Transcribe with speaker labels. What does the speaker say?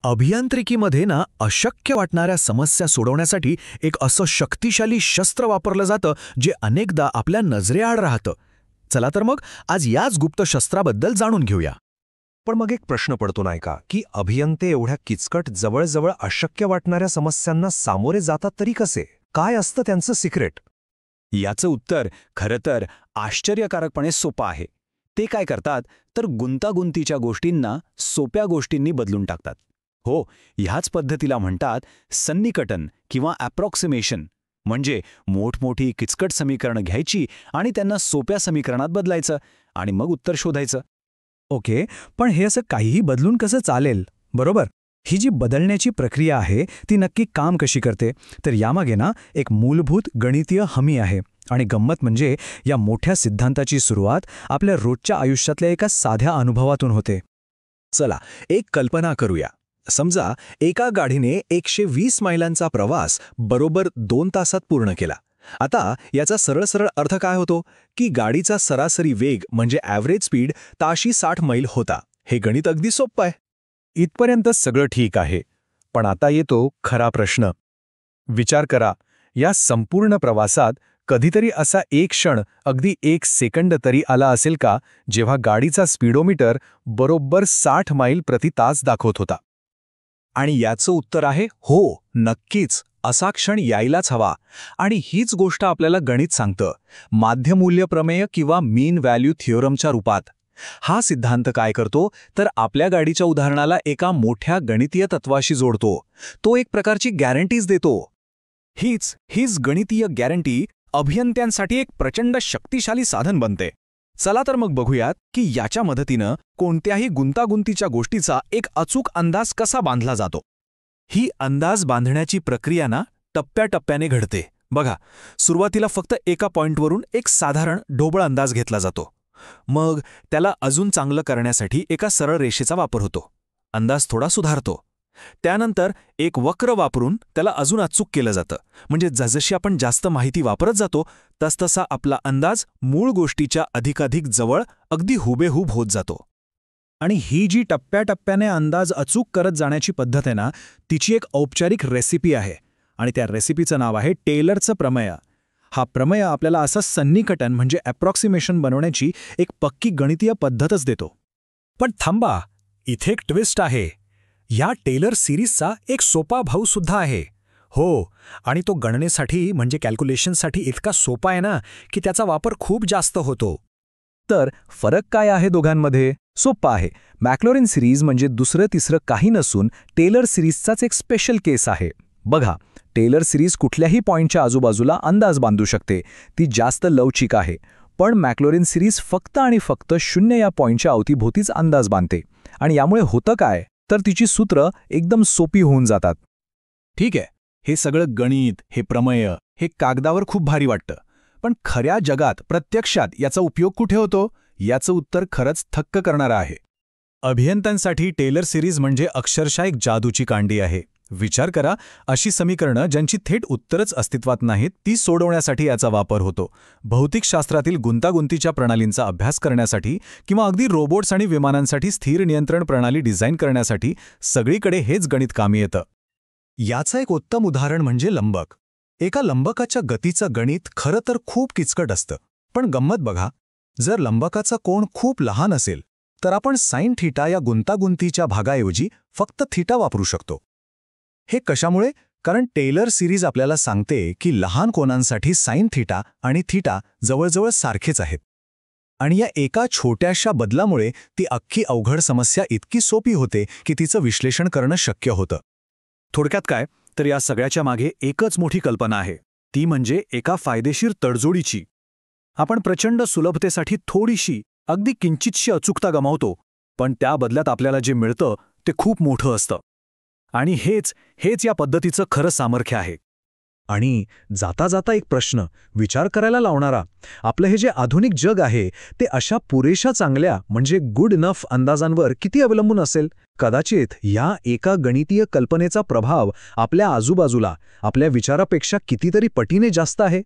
Speaker 1: अभियांत्रिकीमध्ये ना अशक्य वाटणाऱ्या समस्या सोडवण्यासाठी एक असं शक्तिशाली शस्त्र वापरलं जातं जे अनेकदा आपल्या नजरेआड राहतं. चला तर मग आज याच गुप्त शस्त्राबद्दल जाणून घेऊया.
Speaker 2: पण मग एक प्रश्न पडतो नाही का की अभियंते एवढ्या किचकट जवळजवळ अशक्य वाटणाऱ्या समस्यांना सामोरे जातात तरी कसे? काय असतं त्यांचं सिक्रेट?
Speaker 3: याचं उत्तर खरं तर आश्चर्यकारकपणे सोपं आहे. ते काय करतात तर गुंतागुंतीच्या गोष्टींना सोप्या गोष्टींनी बदलून टाकतात. हो, ह्याच पद्धतीला म्हणतात सन्निकटन किंवा अप्रॉक्सिमेशन. म्हणजे मोठमोठी किचकट समीकरणं घ्यायची आणि त्यांना सोप्या समीकरणात बदलायचं आणि मग उत्तर शोधायचं.
Speaker 4: ओके, पण हे असं काहीही बदलून कसं चालेल? बरोबर. ही जी बदलण्याची प्रक्रिया आहे ती नक्की काम कशी करते? तर यामागे ना एक मूलभूत गणितीय हमी आहे. आणि गंमत म्हणजे या मोठ्या सिद्धांताची सुरुवात आपल्या रोजच्या आयुष्यातल्या एका साध्या अनुभवातून होते.
Speaker 1: चला एक कल्पना करूया. समजा एका गाडीने 120 मैलांचा प्रवास बरोबर 2 तासात पूर्ण केला. आता याचा सरळ सरळ अर्थ काय होतो की गाडीचा सरासरी वेग म्हणजे ॲव्हरेज स्पीड ताशी 60 मैल होता. हे गणित अगदी सोपं आहे.
Speaker 4: इथपर्यंत सगळं ठीक आहे. पण आता येतो खरा प्रश्न. विचार करा, या संपूर्ण प्रवासात कधीतरी असा एक क्षण, अगदी 1 सेकंद तरी आला असेल का जेव्हा गाडीचा स्पीडोमीटर बरोबर 60 मैल प्रति तास दाखवत होता?
Speaker 2: आणि याचं उत्तर आहे हो, नक्कीच. असा क्षण यायलाच हवा. आणि हीच गोष्ट आपल्याला गणित सांगतं, माध्यमूल्य प्रमेय किंवा मीन व्हॅल्यू थिओरमच्या रूपात. हा सिद्धांत काय करतो तर आपल्या गाडीच्या उदाहरणाला एका मोठ्या गणितीय तत्वाशी जोडतो. तो एक प्रकारची गॅरंटीज देतो.
Speaker 3: हीच गणितीय गॅरंटी अभियंत्यांसाठी एक प्रचंड शक्तिशाली साधन बनते. चला तर मग बघूयात की याच्या मदतीनं कोणत्याही गुंतागुंतीच्या गोष्टीचा एक अचूक अंदाज कसा बांधला जातो.
Speaker 2: ही अंदाज बांधण्याची प्रक्रिया ना टप्प्याटप्प्याने घडते. बघा, सुरुवातीला फक्त एका पॉइंटवरून एक साधारण ढोबळ अंदाज घेतला जातो. मग त्याला अजून चांगलं करण्यासाठी एका सरळ रेषेचा वापर होतो. अंदाज थोडा सुधारतो. त्यानंतर एक वक्र वापरून त्याला अजून अचूक केलं जातं. म्हणजे जसजशी आपण जास्त माहिती वापरत जातो तसतसा आपला अंदाज मूळ गोष्टीच्या अधिकाधिक जवळ अगदी हुबेहूब होत जातो.
Speaker 4: आणि ही जी टप्प्याटप्प्याने अंदाज अचूक करत जाण्याची पद्धत आहे ना, तिची एक औपचारिक रेसिपी आहे. आणि त्या रेसिपीचं नाव आहे टेलरचं प्रमेय. हा प्रमेय आपल्याला असं सन्निकटन म्हणजे अप्रॉक्सिमेशन बनवण्याची एक पक्की गणितीय पद्धतच देतो.
Speaker 1: पण थांबा, इथे एक ट्विस्ट आहे. या टेलर सिरीजचा एक सोपा भाऊसुद्धा आहे. हो, आणि तो गणनेसाठी म्हणजे कॅल्क्युलेशनसाठी इतका सोपा आहे ना की त्याचा वापर खूप जास्त होतो.
Speaker 4: तर फरक काय आहे दोघांमध्ये? सोपा आहे. मॅक्लॉरिन सिरीज म्हणजे दुसरं तिसरं काही नसून टेलर सिरीजचाच एक स्पेशल केस आहे. बघा, टेलर सिरीज कुठल्याही पॉइंटच्या आजूबाजूला अंदाज बांधू शकते. ती जास्त लवचिक आहे. पण मॅक्लॉरिन सिरीज फक्त आणि फक्त 0 या पॉइंटच्या अवतीभोवतीच अंदाज बांधते. आणि यामुळे होतं काय तर तिची सूत्र एकदम सोपी होऊन जातात.
Speaker 1: ठीक आहे, हे सगळं गणित, हे प्रमेय, हे कागदावर खूप भारी वाटतं. पण खऱ्या जगात प्रत्यक्षात याचा उपयोग कुठे होतो? याचं उत्तर खरंच थक्क करणारं आहे. अभियंत्यांसाठी टेलर सिरीज म्हणजे अक्षरशः एक जादूची कांडी आहे. विचार करा, अशी समीकरणं ज्यांची थेट उत्तरच अस्तित्वात नाहीत ती सोडवण्यासाठी याचा वापर होतो. भौतिकशास्त्रातील गुंतागुंतीच्या प्रणालींचा अभ्यास करण्यासाठी किंवा अगदी रोबोट्स आणि विमानांसाठी स्थिर नियंत्रण प्रणाली डिझाईन करण्यासाठी सगळीकडे हेच गणित कामी येतं.
Speaker 2: याचं एक उत्तम उदाहरण म्हणजे लंबक. एका लंबकाच्या गतीचं गणित खरं तर खूप किचकट असतं. पण गंमत बघा, जर लंबकाचा कोन खूप लहान असेल तर आपण साइन थीटा या गुंतागुंतीच्या भागाऐवजी फक्त थीटा वापरू शकतो. हे कशामुळे? कारण टेलर सिरीज आपल्याला सांगते की लहान कोनांसाठी साइन थीटा आणि थीटा जवळजवळ सारखेच आहेत. आणि या एका छोट्याशा बदलामुळे ती अख्खी अवघड समस्या इतकी सोपी होते की तिचं विश्लेषण करणं शक्य होतं.
Speaker 1: थोडक्यात काय तर या सगळ्याच्या मागे एकच मोठी कल्पना आहे. ती म्हणजे एका फायदेशीर तडजोडीची. आपण प्रचंड सुलभतेसाठी थोडीशी, अगदी किंचितशी अचूकता गमावतो, पण त्या बदल्यात आपल्याला जे मिळतं ते खूप मोठं असतं. आणि हेच या पद्धतीचं खरं सामर्थ्य आहे.
Speaker 4: आणि जाता जाता एक प्रश्न विचार करायला लावणारा. आपलं हे जे आधुनिक जग आहे ते अशा पुरेशा चांगल्या म्हणजे गुड इनफ अंदाजांवर किती अवलंबून असेल? कदाचित या एका गणितीय कल्पनेचा प्रभाव आपल्या आजूबाजूला आपल्या विचारापेक्षा कितीतरी पटीने जास्त आहे.